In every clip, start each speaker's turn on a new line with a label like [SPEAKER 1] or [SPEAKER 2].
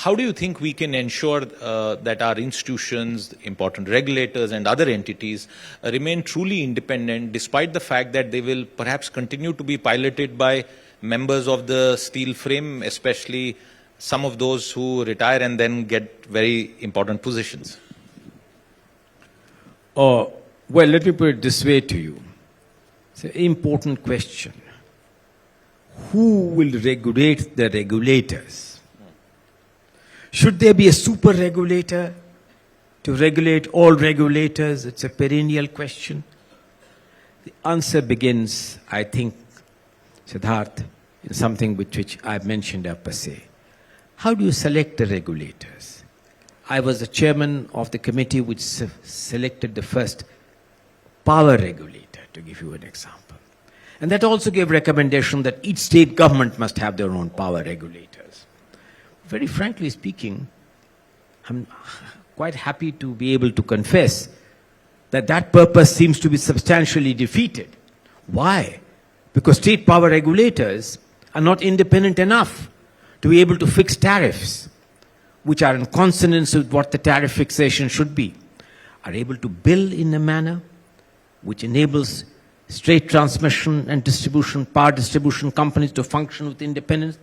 [SPEAKER 1] how do you think we can ensure that our institutions, important regulators and other entities remain truly independent despite the fact that they will perhaps continue to be piloted by members of the steel frame, especially some of those who retire and then get very important positions?
[SPEAKER 2] Well, let me put it this way to you. It's an important question. Who will regulate the regulators? Should there be a super regulator to regulate all regulators? It's a perennial question. The answer begins, I think, Siddharth, in something which I've mentioned per se. How do you select the regulators? I was the chairman of the committee which selected the first power regulator, to give you an example. And that also gave recommendation that each state government must have their own power regulators. Very frankly speaking, I'm quite happy to be able to confess that that purpose seems to be substantially defeated. Why? Because state power regulators are not independent enough to be able to fix tariffs, which are in consonance with what the tariff fixation should be, are able to bill in a manner which enables straight transmission and distribution, power distribution companies to function with independence.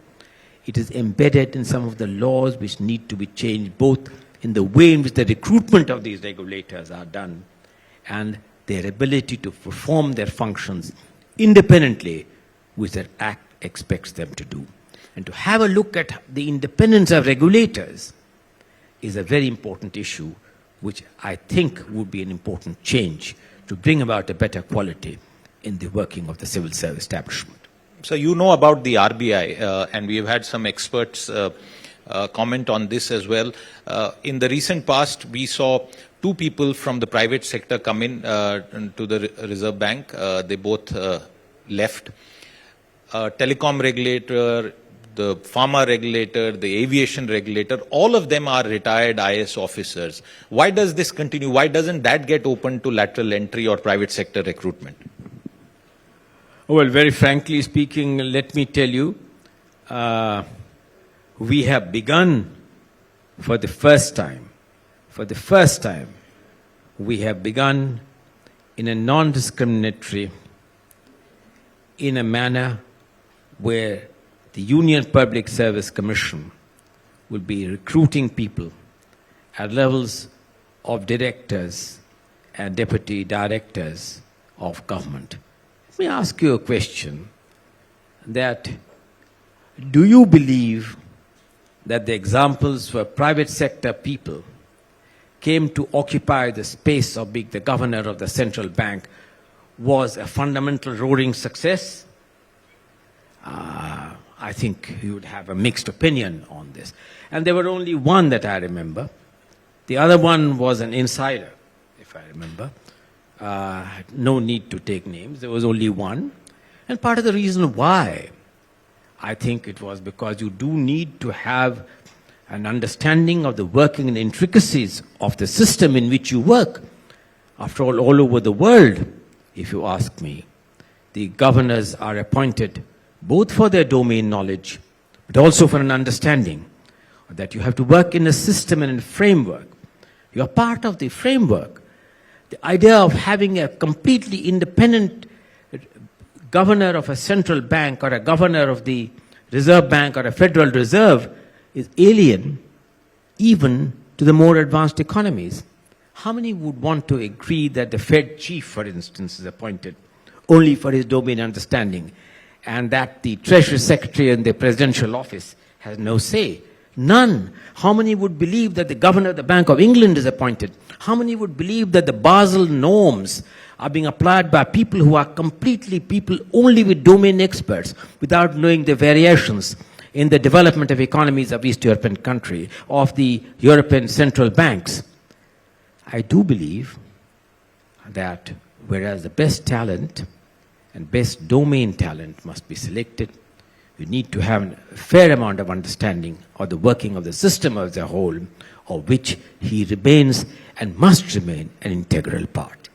[SPEAKER 2] It is embedded in some of the laws which need to be changed, both in the way in which the recruitment of these regulators are done and their ability to perform their functions independently, which the Act expects them to do. And to have a look at the independence of regulators is a very important issue, which I think would be an important change to bring about a better quality in the working of the civil service establishment.
[SPEAKER 1] So you know about the RBI, and we have had some experts comment on this as well. In the recent past, we saw two people from the private sector come in to the Reserve Bank. They both left. Telecom regulator, the pharma regulator, the aviation regulator, all of them are retired IS officers. Why does this continue? Why doesn't that get open to lateral entry or private sector recruitment?
[SPEAKER 2] Well, very frankly speaking, let me tell you, we have begun for the first time, we have begun in a non-discriminatory, in a manner where the Union Public Service Commission will be recruiting people at levels of directors and deputy directors of government. Let me ask you a question, that do you believe that the examples where private sector people came to occupy the space of being the governor of the central bank was a fundamental roaring success? I think you would have a mixed opinion on this. And there were only one that I remember. The other one was an insider, if I remember. No need to take names. There was only one. And part of the reason why, I think it was because you do need to have an understanding of the working and intricacies of the system in which you work. After all over the world, if you ask me, the governors are appointed both for their domain knowledge, but also for an understanding that you have to work in a system and in a framework. You are part of the framework. The idea of having a completely independent governor of a central bank or a governor of the Reserve Bank or a Federal Reserve is alien even to the more advanced economies. How many would want to agree that the Fed chief, for instance, is appointed only for his domain understanding, and that the Treasury Secretary in the presidential office has no say? None. How many would believe that the governor of the Bank of England is appointed? How many would believe that the Basel norms are being applied by people who are completely people only with domain experts, without knowing the variations in the development of economies of East European country, of the European central banks? I do believe that whereas the best talent and best domain talent must be selected, you need to have a fair amount of understanding of the working of the system as a whole, of which he remains and must remain an integral part.